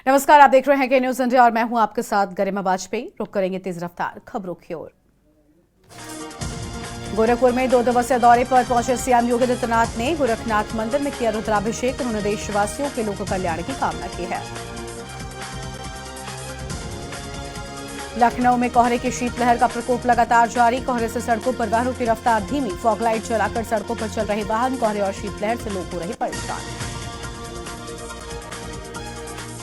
नमस्कार, आप देख रहे हैं के न्यूज इंडिया और मैं हूं आपके साथ गरिमा वाजपेयी। रुक करेंगे तेज रफ्तार खबरों की ओर। गोरखपुर में 2 दिवसीय दौरे पर पहुंचे सीएम योगी आदित्यनाथ ने गोरखनाथ मंदिर में किया रुद्राभिषेक। उन्होंने देशवासियों के लोक कल्याण की कामना की है। लखनऊ में कोहरे की शीतलहर का प्रकोप लगातार जारी। कोहरे से सड़कों पर वाहनों की रफ्तार धीमी। फॉगलाइट जलाकर सड़कों पर चल रहे वाहन। कोहरे और शीतलहर से लोग हो रहे परेशान।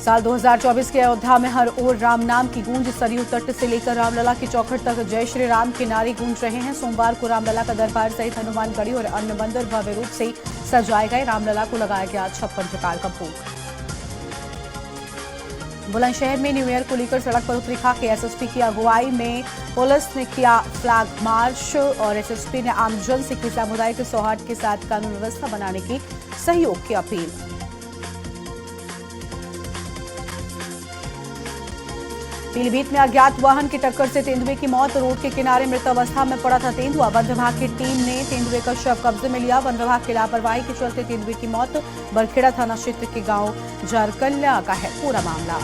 साल 2024 के अयोध्या में हर ओर राम नाम की गूंज। सरयू तट से लेकर रामलला की चौखट तक जय श्री राम के नारे गूंज रहे हैं। सोमवार को रामलला का दरबार सहित हनुमानगढ़ी और अन्य मंदिर भव्य रूप से सजाए गए। रामलला को लगाया गया 56 प्रकार का भोग। बुलंदशहर में न्यू ईयर को लेकर सड़क पर उतरी खाकी। एसएसपी की अगुवाई में पुलिस ने किया फ्लैग मार्च और एसएसपी ने आमजन से की सामुदायिक सौहार्द के साथ कानून व्यवस्था बनाने की सहयोग की अपील। पीलीभीत में अज्ञात वाहन की टक्कर से तेंदुए की मौत। रोड के किनारे मृत अवस्था में पड़ा था तेंदुआ। वन विभाग की टीम ने तेंदुए का शव कब्जे में लिया। वन विभाग की लापरवाही के चलते तेंदुए की मौत। बरखेड़ा थाना क्षेत्र के गांव जारकल्या का है पूरा मामला।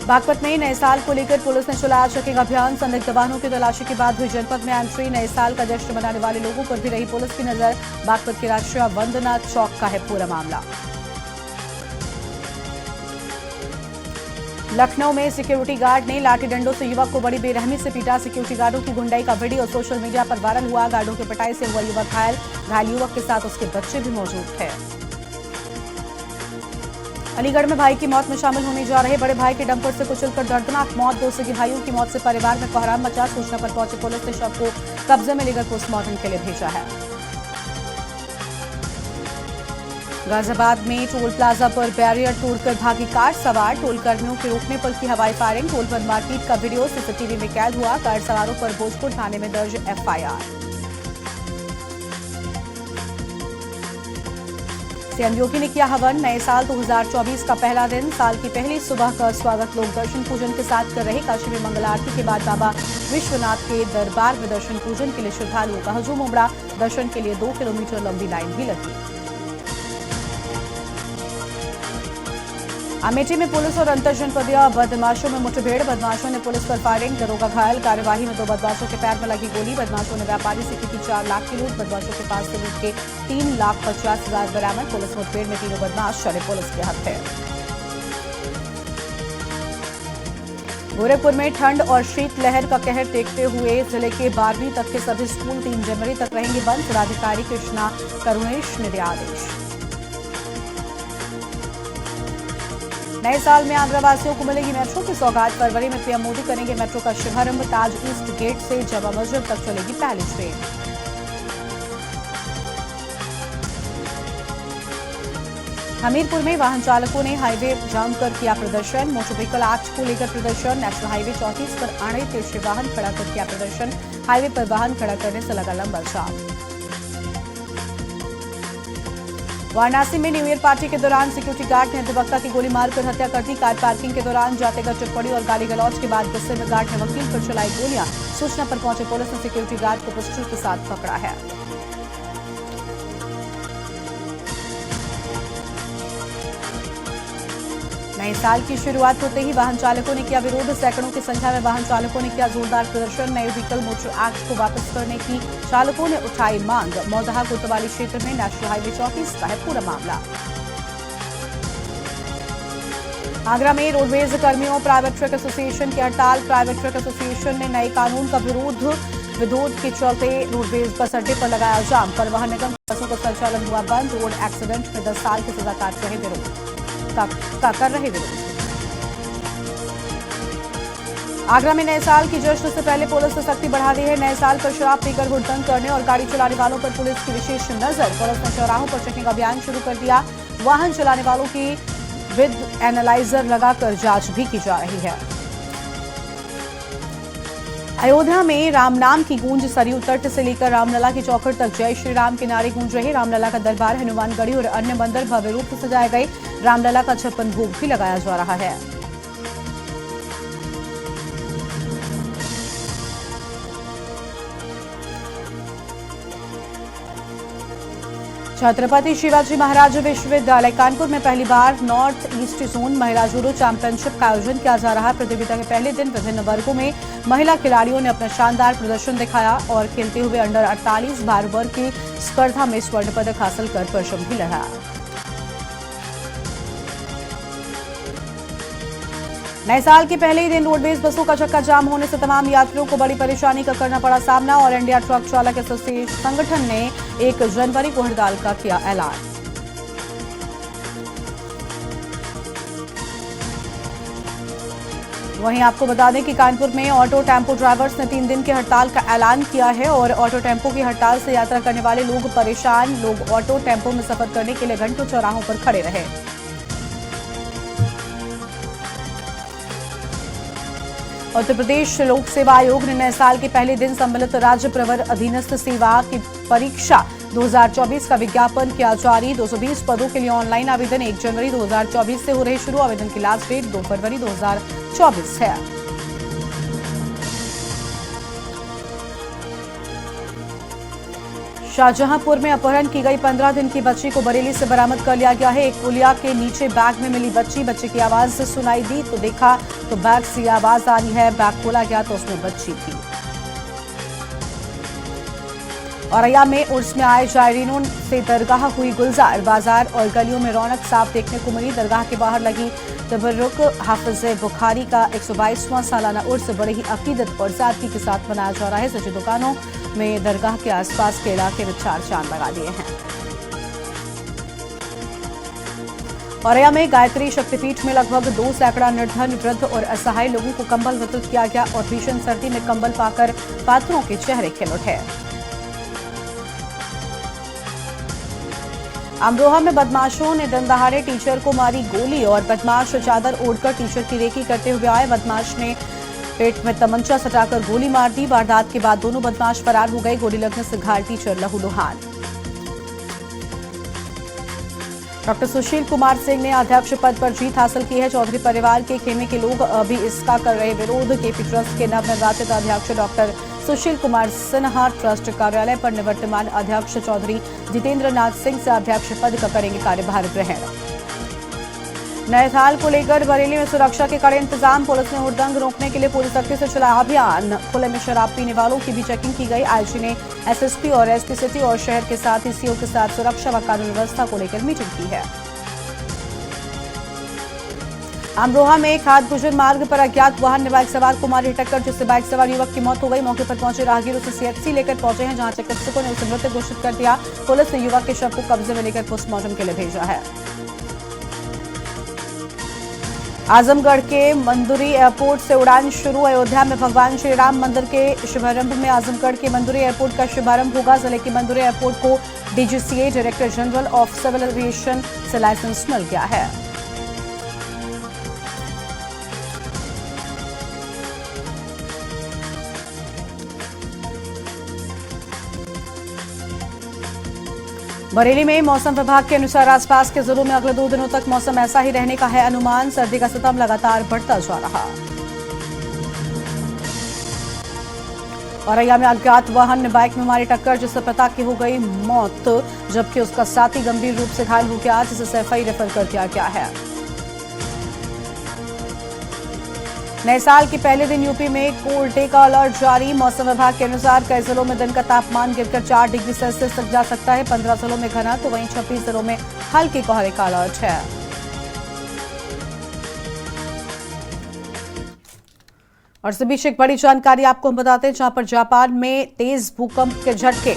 बागपत में नए साल को लेकर पुलिस ने चलाया चेकिंग अभियान। संदिग्ध वाहनों की तलाशी के बाद हुई जनपद में एंट्री। नए साल का जश्न मनाने वाले लोगों पर भी रही पुलिस की नजर। बागपत के राष्ट्रीय वंदना चौक का है पूरा मामला। लखनऊ में सिक्योरिटी गार्ड ने लाठी डंडों से युवक को बड़ी बेरहमी से पीटा। सिक्योरिटी गार्डों की गुंडाई का वीडियो सोशल मीडिया पर वायरल हुआ। गार्डों की पिटाई से हुआ युवक घायल। घायल युवक के साथ उसके बच्चे भी मौजूद थे। अलीगढ़ में भाई की मौत में शामिल होने जा रहे बड़े भाई के डंपर से कुचलकर दर्दनाक मौत। 2 सगी भाइयों की मौत से परिवार में कोहराम मचा। सूचना पर पहुंची पुलिस ने शव को कब्जे में लेकर पोस्टमार्टम के लिए भेजा है। गाजियाबाद में टोल प्लाजा पर बैरियर तोड़कर भागी कार सवार। टोल कर्मियों के रोकने पर की हवाई फायरिंग। टोल पर मारपीट का वीडियो सीसीटीवी में कैद हुआ। कार सवारों पर भोजपुर थाने में दर्ज एफआईआर। सीएम योगी ने किया हवन। नए साल 2024 का पहला दिन। साल की पहली सुबह का स्वागत लोग दर्शन पूजन के साथ कर रहे। काशी में मंगल आरती के बाद बाबा विश्वनाथ के दरबार में दर्शन पूजन के लिए श्रद्धालुओं का हजूम उमड़ा। दर्शन के लिए 2 किलोमीटर लंबी लाइन भी लगी। अमेठी में पुलिस और अंतरजनपदीय बदमाशों में मुठभेड़। बदमाशों ने पुलिस पर फायरिंग। दरोगा घायल। कार्यवाही में 2 बदमाशों के पैर में लगी गोली। बदमाशों ने व्यापारी से की 4 लाख की लूट। बदमाशों के पास से लूट के 3,50,000 बरामद। पुलिस मुठभेड़ में 3 बदमाश चले पुलिस के हत्थे। गोरखपुर में ठंड और शीतलहर का कहर देखते हुए जिले के 12वीं तक के सभी स्कूल 3 जनवरी तक रहेंगे बंद। जिलाधिकारी कृष्णा करुणेश ने दिया आदेश। नए साल में आंध्रवासियों को मिलेगी मेट्रो की सौगात। फरवरी में पीएम मोदी करेंगे मेट्रो का शुभारंभ। ताज ईस्ट गेट से जमा मस्जिद तक चलेगी पहली ट्रेन। हमीरपुर में वाहन चालकों ने हाईवे जाम कर किया प्रदर्शन। मोटर व्हीकल एक्ट को लेकर प्रदर्शन। नेशनल हाईवे 34 पर अनधिकृत वाहन खड़ा कर किया प्रदर्शन। हाईवे पर वाहन खड़ा करने से लगा लंबा जाम। वाराणसी में न्यू ईयर पार्टी के दौरान सिक्योरिटी गार्ड ने अधिवक्ता की गोली मारकर हत्या कर दी। कार पार्किंग के दौरान जातेगत टिप्पणी और गाली गलौज के बाद गुस्से में गार्ड ने वकील पर चलाई गोलियां। सूचना पर पहुंचे पुलिस ने सिक्योरिटी गार्ड को पिस्टल के साथ पकड़ा है। नए साल की शुरुआत होते ही वाहन चालकों ने किया विरोध। सैकड़ों की संख्या में वाहन चालकों ने किया जोरदार प्रदर्शन। नए व्हीकल मोटर एक्ट को वापस करने की चालकों ने उठाई मांग। मौदहा कोतवाली क्षेत्र में नेशनल हाईवे 34 का है पूरा मामला। आगरा में रोडवेज कर्मियों प्राइवेट ट्रक एसोसिएशन की हड़ताल। प्राइवेट ट्रक एसोसिएशन ने नए कानून का विरोध के चलते रोडवेज बस अड्डे पर लगाया जाम। परिवहन निगम की बसों का संचालन हुआ बंद। रोड एक्सीडेंट में 10 साल की सजा काट रहे विरोध। आगरा में नए साल की जश्न से पहले पुलिस ने सख्ती बढ़ा दी है। नए साल पर शराब पीकर हुड़दंग करने और गाड़ी चलाने वालों पर पुलिस की विशेष नजर। पुलिस ने चौराहों पर चेकिंग अभियान शुरू कर दिया। वाहन चलाने वालों की विद एनालाइजर लगाकर जांच भी की जा रही है। अयोध्या में राम नाम की गूंज। सरयू तट से लेकर रामलला की चौखट तक जय श्री राम के नारे गूंज रहे। रामलला का दरबार हनुमानगढ़ी और अन्य मंदिर भव्य रूप से सजाए गए। रामलला का 56 भोग भी लगाया जा रहा है। छत्रपति शिवाजी महाराज विश्वविद्यालय कानपुर में पहली बार नॉर्थ ईस्ट जोन महिला जूडो चैंपियनशिप का आयोजन किया जा रहा है। प्रतियोगिता के पहले दिन विभिन्न वर्गों में महिला खिलाड़ियों ने अपना शानदार प्रदर्शन दिखाया और खेलते हुए अंडर 48 भार वर्ग की स्पर्धा में स्वर्ण पदक हासिल कर परचम भी लहराया। नए साल के पहले ही दिन रोडवेज बसों का चक्का जाम होने से तमाम यात्रियों को बड़ी परेशानी का करना पड़ा सामना और इंडिया ट्रक चालक एसोसिएशन संगठन ने 1 जनवरी को हड़ताल का किया ऐलान। वहीं आपको बता दें कि कानपुर में ऑटो टेम्पो ड्राइवर्स ने 3 दिन की हड़ताल का ऐलान किया है और ऑटो टेम्पो की हड़ताल से यात्रा करने वाले लोग परेशान। लोग ऑटो टेम्पो में सफर करने के लिए घंटों चौराहों पर खड़े रहे। उत्तर प्रदेश लोक सेवा आयोग ने नए साल के पहले दिन सम्मिलित राज्य प्रवर अधीनस्थ सेवा की परीक्षा 2024 का विज्ञापन किया जारी। 220 पदों के लिए ऑनलाइन आवेदन 1 जनवरी 2024 से हो रहे शुरू। आवेदन की लास्ट डेट 2 फरवरी 2024 है। शाहजहांपुर में अपहरण की गई 15 दिन की बच्ची को बरेली से बरामद कर लिया गया है। एक पुलिया के नीचे बैग में मिली बच्चे की आवाज सुनाई दी तो देखा तो बैग से आवाज आ रही है। बैग खोला गया तो उसमें बच्ची थी। औरैया में उर्स में आए जायरीनों से दरगाह हुई गुलजार। बाजार और गलियों में रौनक साफ देखने को मिली। दरगाह के बाहर लगी तबर्रुक हाफिज बुखारी का 122वां सालाना उर्स बड़े ही अकीदत और सादगी के साथ मनाया जा रहा है। सच्ची दुकानों में दरगाह के आसपास के इलाके में 4 चांद लगा दिए हैं। औरैया में गायत्री शक्तिपीठ में लगभग 2 सैकड़ा निर्धन, वृद्ध और असहाय लोगों को कंबल वितरित किया गया और भीषण सर्दी में कंबल पाकर पात्रों के चेहरे खिल उठे। अमरोहा में बदमाशों ने दिन दहाड़े टीचर को मारी गोली और बदमाश चादर ओढ़कर टीचर की रेकी करते हुए आए। बदमाश ने पेट में तमंचा सटाकर गोली मार दी। वारदात के बाद दोनों बदमाश फरार हो गए। गोली लगने से घायल टीचर लहूलुहान। डॉक्टर सुशील कुमार सिंह ने अध्यक्ष पद पर जीत हासिल की है। चौधरी परिवार के खेमे के लोग अभी इसका कर रहे विरोध। केपी ट्रस्ट के नवनिर्वाचित अध्यक्ष डॉक्टर सुशील कुमार सिन्हा ट्रस्ट कार्यालय पर निवर्तमान अध्यक्ष चौधरी जितेंद्र नाथ सिंह से अध्यक्ष पद का करेंगे कार्यभार ग्रहण। नए साल को लेकर बरेली में सुरक्षा के कड़े इंतजाम। पुलिस ने हुड़दंग रोकने के लिए पूरी सख्ती से चलाया अभियान। खुले में शराब पीने वालों की भी चेकिंग की गई। आईजी ने एसएसपी और एसपी सिटी और शहर के साथ ही सीओ के साथ सुरक्षा व कानून व्यवस्था को लेकर मीटिंग की है। अमरोहा में खाद गुजर मार्ग पर अज्ञात वाहन ने बाइक सवार को मारी टक्कर, जिससे बाइक सवार युवक की मौत हो गई। मौके पर पहुंचे राहगीर उसे सीएचसी लेकर पहुंचे हैं, जहां चिकित्सकों ने उसे मृत घोषित कर दिया। पुलिस ने युवक के शव को कब्जे में लेकर पोस्टमार्टम के लिए भेजा है। आजमगढ़ के मंदुरी एयरपोर्ट से उड़ान शुरू। अयोध्या में भगवान श्री राम मंदिर के शुभारंभ में आजमगढ़ के मंदुरी एयरपोर्ट का शुभारंभ होगा। जिले के मंदुरी एयरपोर्ट को DGCA director general of civil aviation से लाइसेंस मिल गया है। बरेली में मौसम विभाग के अनुसार आसपास के जिलों में अगले 2 दिनों तक मौसम ऐसा ही रहने का है अनुमान। सर्दी का सितम लगातार बढ़ता जा रहा। औरैया में अज्ञात वाहन ने बाइक में मारी टक्कर, जिससे पता की हो गई मौत, जबकि उसका साथी गंभीर रूप से घायल हो गया, जिसे सैफई रेफर कर दिया गया है। नए साल के पहले दिन यूपी में कोल्ड डे का अलर्ट जारी। मौसम विभाग के अनुसार कई जिलों में दिन का तापमान गिरकर 4 डिग्री सेल्सियस तक जा सकता है। 15 जिलों में घना तो वहीं 26 जिलों में हल्के कोहरे का अलर्ट है। और इस बीच एक बड़ी जानकारी आपको हम बताते हैं, जहां पर जापान में तेज भूकंप के झटके।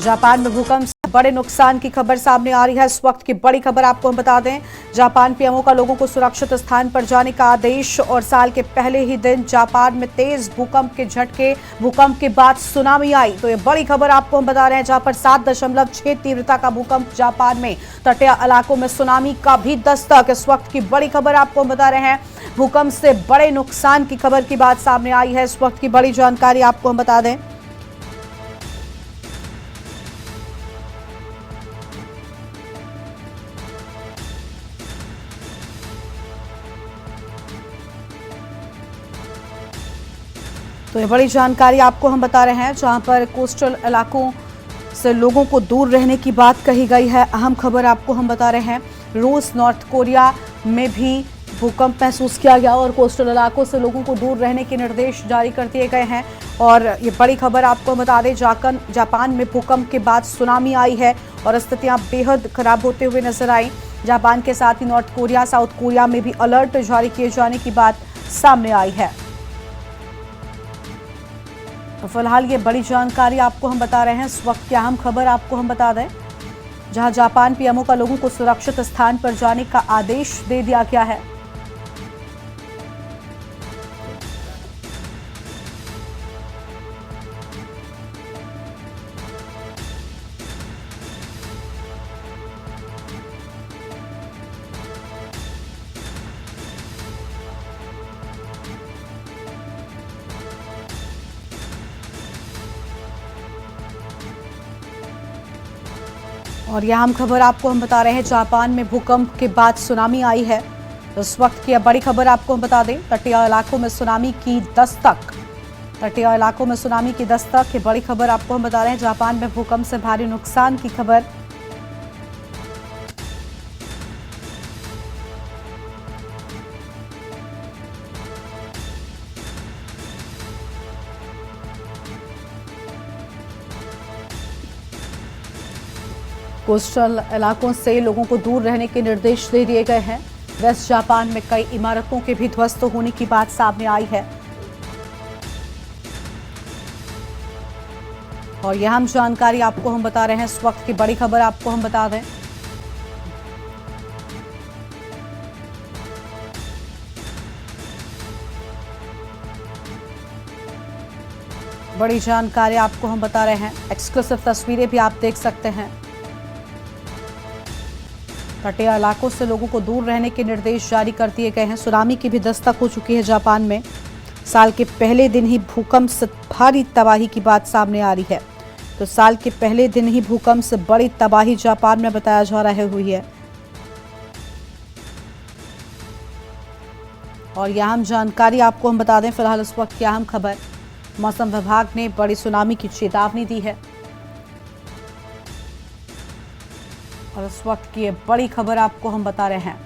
जापान में भूकंप से बड़े नुकसान की खबर सामने आ रही है। इस वक्त की बड़ी खबर आपको हम बता दें, जापान पीएमओ का लोगों को सुरक्षित स्थान पर जाने का आदेश। और साल के पहले ही दिन जापान में तेज भूकंप के झटके। भूकंप के बाद सुनामी आई। तो ये बड़ी खबर आपको हम बता रहे हैं, जहां पर 7.6 तीव्रता का भूकंप जापान में। तटीय इलाकों में सुनामी का भी दस्तक। इस वक्त की बड़ी खबर आपको हम बता रहे हैं, भूकंप से बड़े नुकसान की खबर की बात सामने आई है। इस वक्त की बड़ी जानकारी आपको हम बता दें। तो ये बड़ी जानकारी आपको हम बता रहे हैं, जहां पर कोस्टल इलाकों से लोगों को दूर रहने की बात कही गई है। अहम खबर आपको हम बता रहे हैं, रूस नॉर्थ कोरिया में भी भूकंप महसूस किया गया और कोस्टल इलाकों से लोगों को दूर रहने के निर्देश जारी कर दिए गए हैं। और ये बड़ी खबर आपको बता दें, जापान में भूकंप के बाद सुनामी आई है और स्थितियां बेहद खराब होते हुए नजर आई। जापान के साथ ही नॉर्थ कोरिया, साउथ कोरिया में भी अलर्ट जारी किए जाने की बात सामने आई है। तो फिलहाल ये बड़ी जानकारी आपको हम बता रहे हैं। इस वक्त की अहम खबर आपको हम बता दें, जहां जापान पीएमओ का लोगों को सुरक्षित स्थान पर जाने का आदेश दे दिया गया है। और यह अहम खबर आपको हम बता रहे हैं, जापान में भूकंप के बाद सुनामी आई है। तो इस वक्त की बड़ी खबर आपको हम बता दें, तटीय इलाकों में सुनामी की दस्तक। तटीय इलाकों में सुनामी की दस्तक, ये बड़ी खबर आपको हम बता रहे हैं। जापान में भूकंप से भारी नुकसान की खबर। कोस्टल इलाकों से लोगों को दूर रहने के निर्देश दे दिए गए हैं। वेस्ट जापान में कई इमारतों के भी ध्वस्त होने की बात सामने आई है। और यह हम जानकारी आपको हम बता रहे हैं, इस वक्त की बड़ी खबर आपको हम बता दें। बड़ी जानकारी आपको हम बता रहे हैं, एक्सक्लूसिव तस्वीरें भी आप देख सकते हैं। तटीय इलाकों से लोगों को दूर रहने के निर्देश जारी कर दिए गए हैं। सुनामी की भी दस्तक हो चुकी है जापान में। साल के पहले दिन ही भूकंप से भारी तबाही की बात सामने आ रही है। तो साल के पहले दिन ही भूकंप से बड़ी तबाही जापान में बताया जा रहा है हुई है। और यह अहम जानकारी आपको हम बता दें, फिलहाल इस वक्त की अहम खबर, मौसम विभाग ने बड़ी सुनामी की चेतावनी दी है। और इस वक्त की ये बड़ी खबर आपको हम बता रहे हैं।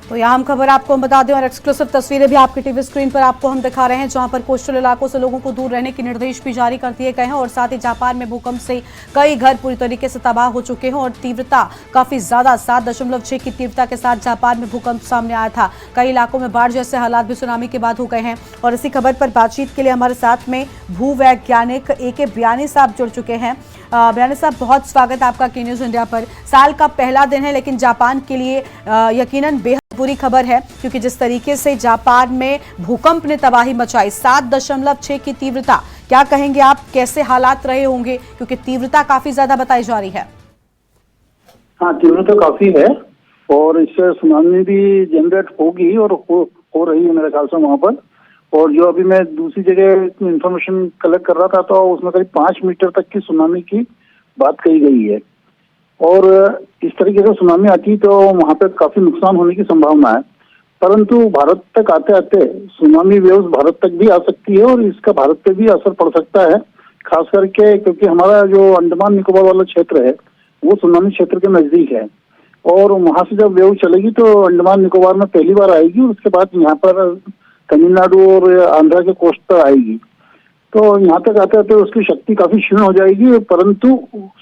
तो यहाँ हम खबर आपको हम बता दें और एक्सक्लूसिव तस्वीरें भी आपकी टीवी स्क्रीन पर आपको हम दिखा रहे हैं, जहां पर कोस्टल इलाकों से लोगों को दूर रहने के निर्देश भी जारी कर दिए गए हैं। और साथ ही जापान में भूकंप से कई घर पूरी तरीके से तबाह हो चुके हैं और तीव्रता काफी ज्यादा 7.6 की तीव्रता के साथ जापान में भूकंप सामने आया था। कई इलाकों में बाढ़ जैसे हालात भी सुनामी के बाद हो गए हैं। और इसी खबर पर बातचीत के लिए हमारे साथ में भूवैज्ञानिक AK बियानी साहब जुड़ चुके हैं। बियानी साहब, बहुत स्वागत आपका के न्यूज इंडिया पर। साल का पहला दिन है, लेकिन जापान के लिए यकीनन बेहद बुरी खबर है, क्योंकि जिस तरीके से जापान में भूकंप ने तबाही मचाई, 7.6 की तीव्रता, क्या कहेंगे आप, कैसे हालात रहे होंगे, क्योंकि तीव्रता काफी ज्यादा बताई जा रही है। हाँ, तीव्रता काफी है और इससे सुनामी भी जनरेट होगी और हो रही है मेरे ख्याल से वहां पर। और जो अभी मैं दूसरी जगह इंफॉर्मेशन कलेक्ट कर रहा था, तो उसमें करीब 5 मीटर तक की सुनामी की बात कही गई है। और इस तरीके से सुनामी आती तो वहां पे काफी नुकसान होने की संभावना है। परंतु भारत तक आते आते सुनामी वेव्स भारत तक भी आ सकती है और इसका भारत पे भी असर पड़ सकता है, खास करके क्योंकि हमारा जो अंडमान निकोबार वाला क्षेत्र है वो सुनामी क्षेत्र के नजदीक है। और वहां से जब वेव चलेगी तो अंडमान निकोबार में पहली बार आएगी, उसके बाद यहाँ पर तमिलनाडु और आंध्रा के कोस्ट पर आएगी। तो यहाँ तक आते आते उसकी शक्ति काफी क्षीण हो जाएगी, परंतु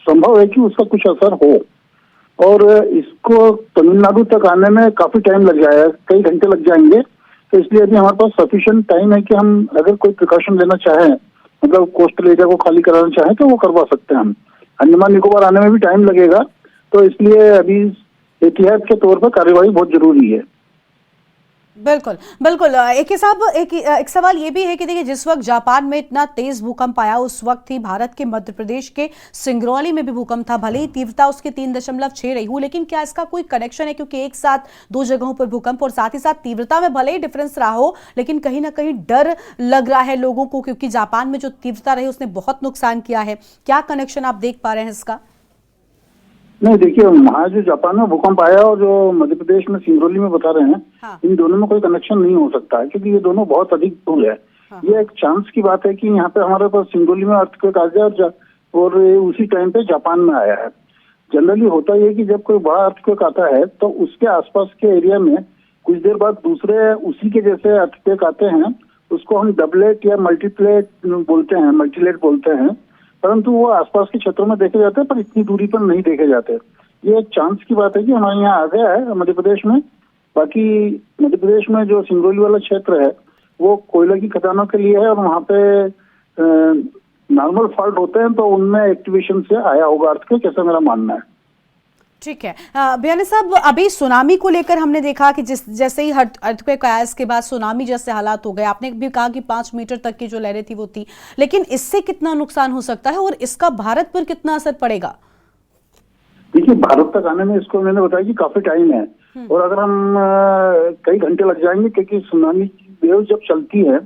संभव है कि उसका कुछ असर हो, और इसको तमिलनाडु तक आने में काफी टाइम लग जाएगा, कई घंटे लग जाएंगे। तो इसलिए अभी हमारे पास सफिशिएंट टाइम है कि हम अगर कोई प्रिकॉशन लेना चाहें, मतलब कोस्टल एरिया को खाली कराना चाहें, तो वो करवा सकते हैं हम। अंडमान निकोबार आने में भी टाइम लगेगा, तो इसलिए अभी एहतियात के तौर पर कार्यवाही बहुत जरूरी है। बिल्कुल बिल्कुल। एक सवाल ये भी है कि देखिए, जिस वक्त जापान में इतना तेज भूकंप आया उस वक्त ही भारत के मध्य प्रदेश के सिंगरौली में भी भूकंप था। भले ही तीव्रता उसकी 3.6 रही हो, लेकिन क्या इसका कोई कनेक्शन है? क्योंकि एक साथ दो जगहों पर भूकंप और साथ ही साथ तीव्रता में भले ही डिफरेंस रहा हो, लेकिन कहीं ना कहीं डर लग रहा है लोगों को, क्योंकि जापान में जो तीव्रता रही उसने बहुत नुकसान किया है। क्या कनेक्शन आप देख पा रहे हैं इसका? नहीं, देखिए, वहाँ जो जापान में भूकंप आया और जो मध्य प्रदेश में सिंगरौली में बता रहे हैं, हाँ। इन दोनों में कोई कनेक्शन नहीं हो सकता है, क्योंकि ये दोनों बहुत अधिक दूर है। हाँ। ये एक चांस की बात है कि यहाँ पे हमारे पास सिंगरौली में अर्थक्वेक आ जाए और उसी टाइम पे जापान में आया है। जनरली होता है कि जब कोई बड़ा अर्थक्वेक आता है तो उसके आसपास के एरिया में कुछ देर बाद दूसरे उसी के जैसे अर्थक्वेक आते हैं, उसको हम डबलेट या मल्टीप्लेट बोलते हैं, मल्टीलेट बोलते हैं, परंतु वो आसपास के क्षेत्रों में देखे जाते हैं, पर इतनी दूरी पर नहीं देखे जाते। ये एक चांस की बात है कि हमारे यहाँ आ गया है मध्य प्रदेश में। बाकी मध्य प्रदेश में जो सिंगरौली वाला क्षेत्र है वो कोयला की खदानों के लिए है, और वहाँ पे नॉर्मल फॉल्ट होते हैं, तो उनमें एक्टिवेशन से आया होगा अर्थक्वेक, ऐसा मेरा मानना है। ठीक है। बियानी साहब, अभी सुनामी को लेकर हमने देखा कि जैसे ही अर्थक्वेक आया इसके बाद सुनामी जैसे हालात हो गए। आपने भी कहा कि 5 मीटर तक की जो लहरें थी वो थी, लेकिन इससे कितना नुकसान हो सकता है और इसका भारत पर कितना असर पड़ेगा? देखिए, भारत तक आने में इसको मैंने बताया कि काफी टाइम है, और अगर हम कई घंटे लग जाएंगे, क्योंकि सुनामी की वेव जब चलती है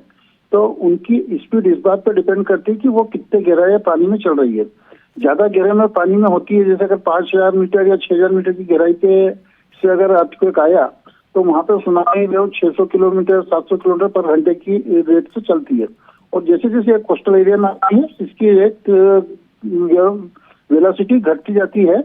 तो उनकी स्पीड इस बात पर डिपेंड करती है कि वो कितने गहराई पानी में चल रही है। ज्यादा गहराई में पानी में होती है, जैसे अगर 5000 मीटर या 6000 मीटर की गहराई पे से अगर अर्थक्वेक आया तो वहां पर सुनामी वेव 600 किलोमीटर 700 किलोमीटर पर घंटे की रेट से चलती है, और जैसे जैसे कोस्टल एरिया में आती है इसकी रेट वेलोसिटी घटती जाती है,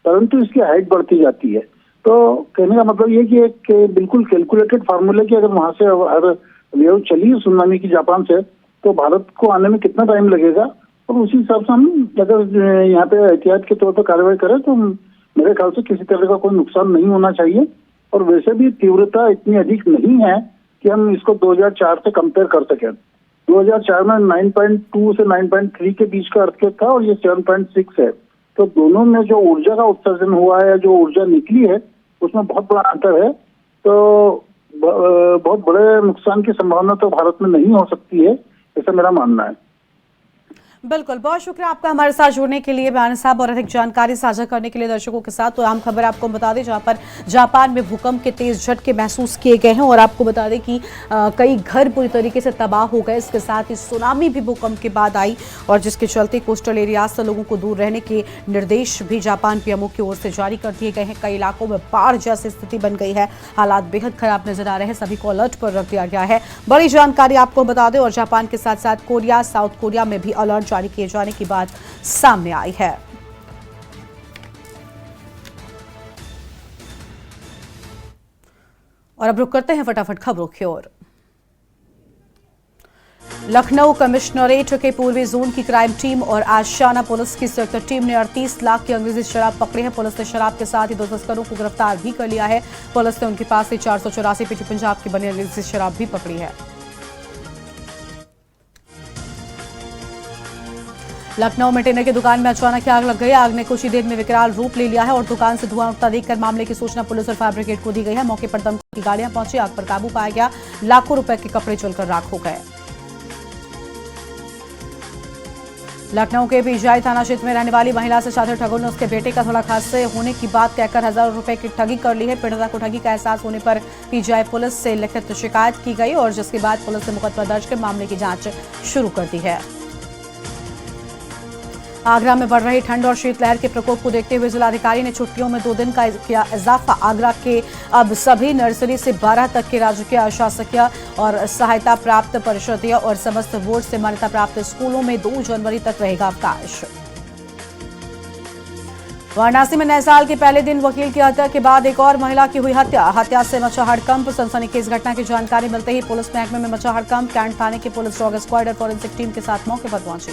परंतु इसकी हाइट बढ़ती जाती है। तो कहने का मतलब ये कि एक बिल्कुल कैलकुलेटेड फार्मूला कि अगर वहां से अगर वेव चली सुनामी की जापान से, तो भारत को आने में कितना टाइम लगेगा, और उसी हिसाब से हम अगर यहाँ पे एहतियात के तौर पर कार्रवाई करें तो मेरे ख्याल से किसी तरह का कोई नुकसान नहीं होना चाहिए। और वैसे भी तीव्रता इतनी अधिक नहीं है कि हम इसको 2004 से कंपेयर कर सकें। 2004 में 9.2 से 9.3 के बीच का अर्थक्वेक था, और ये 7.6 है। तो दोनों में जो ऊर्जा का उत्सर्जन हुआ है, जो ऊर्जा निकली है, उसमें बहुत बड़ा अंतर है। तो बहुत बड़े नुकसान की संभावना तो भारत में नहीं हो सकती है, ऐसा मेरा मानना है। बिल्कुल, बहुत शुक्रिया आपका हमारे साथ जुड़ने के लिए बियानी साहब, और अधिक जानकारी साझा करने के लिए दर्शकों के साथ। तो अहम खबर आपको बता दें, जहां पर जापान में भूकंप के तेज झटके महसूस किए गए हैं, और आपको बता दें कि कई घर पूरी तरीके से तबाह हो गए। इसके साथ ही सुनामी भी भूकंप के बाद आई, और जिसके चलते कोस्टल एरियाज से लोगों को दूर रहने के निर्देश भी जापान पीएमओ की ओर से जारी कर दिए गए हैं। कई इलाकों में बाढ़ जैसी स्थिति बन गई है, हालात बेहद खराब नजर आ रहे हैं, सभी को अलर्ट पर रख दिया गया है। बड़ी जानकारी आपको बता दें, और जापान के साथ साथ कोरिया, साउथ कोरिया में भी अलर्ट जारी किए जाने की बात सामने आई है। और अब रुक करते हैं फटाफट खबरों की ओर। लखनऊ कमिश्नरेट के पूर्वी जोन की क्राइम टीम और आशियाना पुलिस की संयुक्त टीम ने 38 लाख की अंग्रेजी शराब पकड़ी है। पुलिस ने शराब के साथ ही 2 तस्करों को गिरफ्तार भी कर लिया है। पुलिस ने उनके पास से 484 पेटी पंजाब की बनी अंग्रेजी शराब भी पकड़ी है। लखनऊ में टेनर की दुकान में अचानक आग लग गई। आग ने कुछ ही देर में विकराल रूप ले लिया है, और दुकान से धुआं उठता देखकर मामले की सूचना पुलिस और फायर ब्रिगेड को दी गई है। मौके पर दमकल की गाड़ियां पहुंची, आग पर काबू पाया गया। लाखों रुपए के कपड़े जलकर राख हो गए। लखनऊ के पीजीआई थाना क्षेत्र में रहने वाली महिला से शातिर ठगों ने उसके बेटे का सड़क हादसे होने की बात कहकर हजारों रुपए की ठगी कर ली है। पीड़िता को ठगी का एहसास होने पर पीजीआई पुलिस से लिखित शिकायत की गई, और जिसके बाद पुलिस ने मुकदमा दर्ज कर मामले की जांच शुरू कर दी है। आगरा में बढ़ रही ठंड और शीतलहर के प्रकोप को देखते हुए जिलाधिकारी ने छुट्टियों में 2 दिन का किया इजाफा। आगरा के अब सभी नर्सरी से 12 तक के राजकीय अशासकीय और सहायता प्राप्त परिषदीय और समस्त बोर्ड से मान्यता प्राप्त स्कूलों में 2 जनवरी तक रहेगा अवकाश। वाराणसी में नए साल के पहले दिन वकील की हत्या के बाद एक और महिला की हुई हत्या से मचा हड़कंप। सनसनीखेज घटना की जानकारी मिलते ही पुलिस महकमे में मचा हड़कंप। कैंट थाने की पुलिस डॉग स्क्वाड और फॉरेंसिक टीम के साथ मौके पर पहुंची।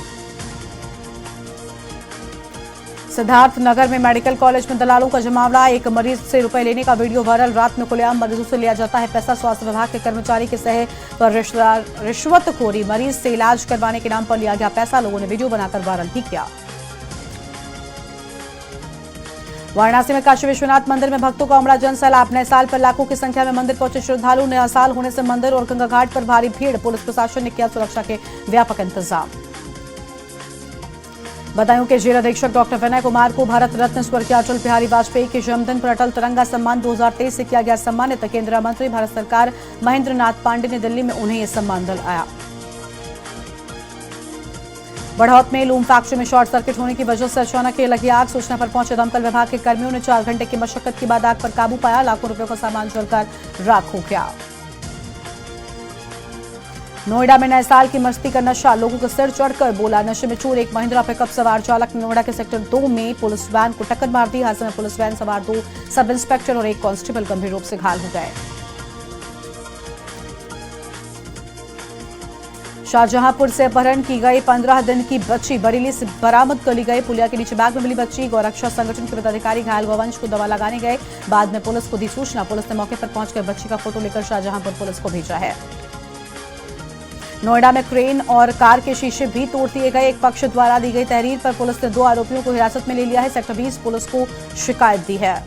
सिद्धार्थ नगर में मेडिकल कॉलेज में दलालों का जमावड़ा। एक मरीज से रुपए लेने का वीडियो वायरल। रात में खुलेआम मरीजों से लिया जाता है पैसा। स्वास्थ्य विभाग के कर्मचारी के सहे पर रिश्वतखोरी। मरीज से इलाज करवाने के नाम पर लिया गया पैसा। लोगों ने वीडियो बनाकर वायरल भी किया। वाराणसी में काशी विश्वनाथ मंदिर में भक्तों का उमड़ा जनसैलाब। नए साल पर लाखों की संख्या में मंदिर पहुंचे श्रद्धालु। नया साल होने से मंदिर और गंगा घाट पर भारी भीड़। पुलिस प्रशासन ने किया सुरक्षा के व्यापक इंतजाम। बदायूं के जेल अधीक्षक डॉक्टर विनय कुमार को भारत रत्न स्वर्गीय अटल बिहारी वाजपेयी के जन्मदिन पर अटल तिरंगा सम्मान 2023 से किया गया सम्मानित। केंद्रीय मंत्री भारत सरकार महेंद्र नाथ पांडे ने दिल्ली में उन्हें यह सम्मान दिलाया। बढ़ौत में लूम फैक्ट्री में शॉर्ट सर्किट होने की वजह से अचानक लगी आग। सूचना पर पहुंचे दमकल विभाग के कर्मियों ने 4 घंटे की मशक्कत के बाद आग पर काबू पाया। लाखों रुपयों का सामान जलकर राख हो गया। नोएडा में नए साल की मस्ती का नशा। लोगों के सिर चढ़कर बोला नशे में चूर। एक महिंद्रा पिकअप सवार चालक ने नोएडा के सेक्टर 2 में पुलिस वैन को टक्कर मार दी। हादसे में पुलिस वैन सवार 2 सब इंस्पेक्टर और 1 कांस्टेबल गंभीर रूप से घायल हो गए। शाहजहांपुर से अपहरण की गई 15 दिन की बच्ची बरेली से बरामद कर ली गई। पुलिया के नीचे बैग में मिली बच्ची। गौरक्षा संगठन के पदाधिकारी घायल गौवंश को दवा लगाने गए। बाद में पुलिस को दी सूचना। पुलिस ने मौके पर पहुंचकर बच्ची का फोटो लेकर शाहजहांपुर पुलिस को भेजा है। नोएडा में क्रेन और कार के शीशे भी तोड़ दिए गए। एक पक्ष द्वारा दी गई तहरीर पर पुलिस ने 2 आरोपियों को हिरासत में ले लिया है। सेक्टर 20 पुलिस को शिकायत दी है।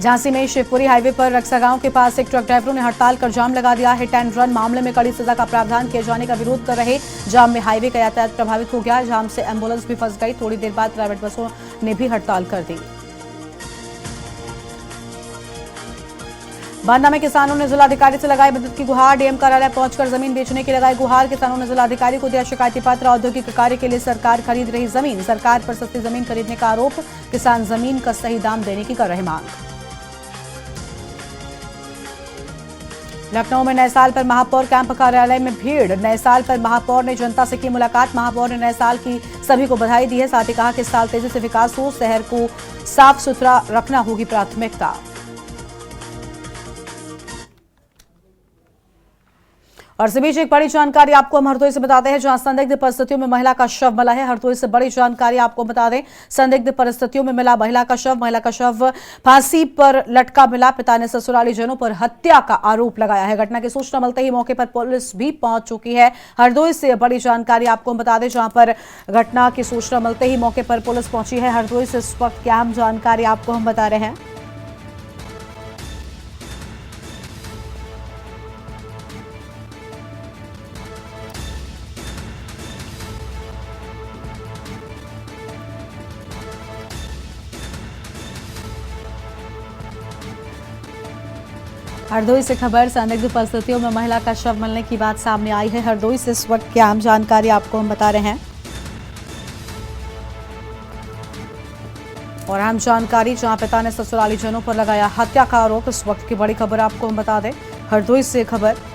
झांसी में शिवपुरी हाईवे पर रक्सा गांव के पास एक ट्रक ड्राइवरों ने हड़ताल कर जाम लगा दिया। हिट एंड रन मामले में कड़ी सजा का प्रावधान किए जाने का विरोध कर रहे जाम में हाईवे का यातायात प्रभावित हो गया। जाम से एम्बुलेंस भी फंस गई। थोड़ी देर बाद प्राइवेट बसों ने भी हड़ताल कर दी। बांदा में किसानों ने जिलाधिकारी से लगाई मदद की गुहार। डीएम कार्यालय पहुंचकर जमीन बेचने की लगाई गुहार। किसानों ने जिलाधिकारी को दिया शिकायती पत्र। औद्योगिक कार्य के लिए सरकार खरीद रही जमीन। सरकार पर सस्ती जमीन खरीदने का आरोप। किसान जमीन का सही दाम देने की कर रहे मांग। लखनऊ में नए साल पर महापौर कैंप कार्यालय में भीड़। नए साल पर महापौर ने जनता से की मुलाकात। महापौर ने नए साल की सभी को बधाई दी है। साथ ही कहा कि इस साल तेजी से विकास हो। शहर को साफ सुथरा रखना होगी प्राथमिकता। और इसी बीच एक बड़ी जानकारी आपको हम हरदोई से बताते हैं, जहां संदिग्ध परिस्थितियों में महिला का शव मिला है। हरदोई से बड़ी जानकारी आपको बता दें, संदिग्ध परिस्थितियों में मिला महिला का शव फांसी पर लटका मिला। पिता ने ससुराली जनों पर हत्या का आरोप लगाया है। घटना की सूचना मिलते ही मौके पर पुलिस भी पहुंच चुकी है। हरदोई से बड़ी जानकारी आपको हम बता दें, जहां पर घटना की सूचना मिलते ही मौके पर पुलिस पहुंची है। हरदोई से इस वक्त क्या अहम जानकारी आपको हम बता रहे हैं। हरदोई से खबर, संदिग्ध परिस्थितियों में महिला का शव मिलने की बात सामने आई है। हरदोई से इस वक्त की अहम जानकारी आपको हम बता रहे हैं। और अहम जानकारी, जहां पिता ने ससुराली जनों पर लगाया हत्या का आरोप। इस वक्त की बड़ी खबर आपको हम बता दें, हरदोई से खबर।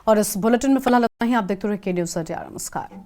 और इस बुलेटिन में फिलहाल इतना ही। आप देखते रहिए के न्यूज़ इंडिया। नमस्कार।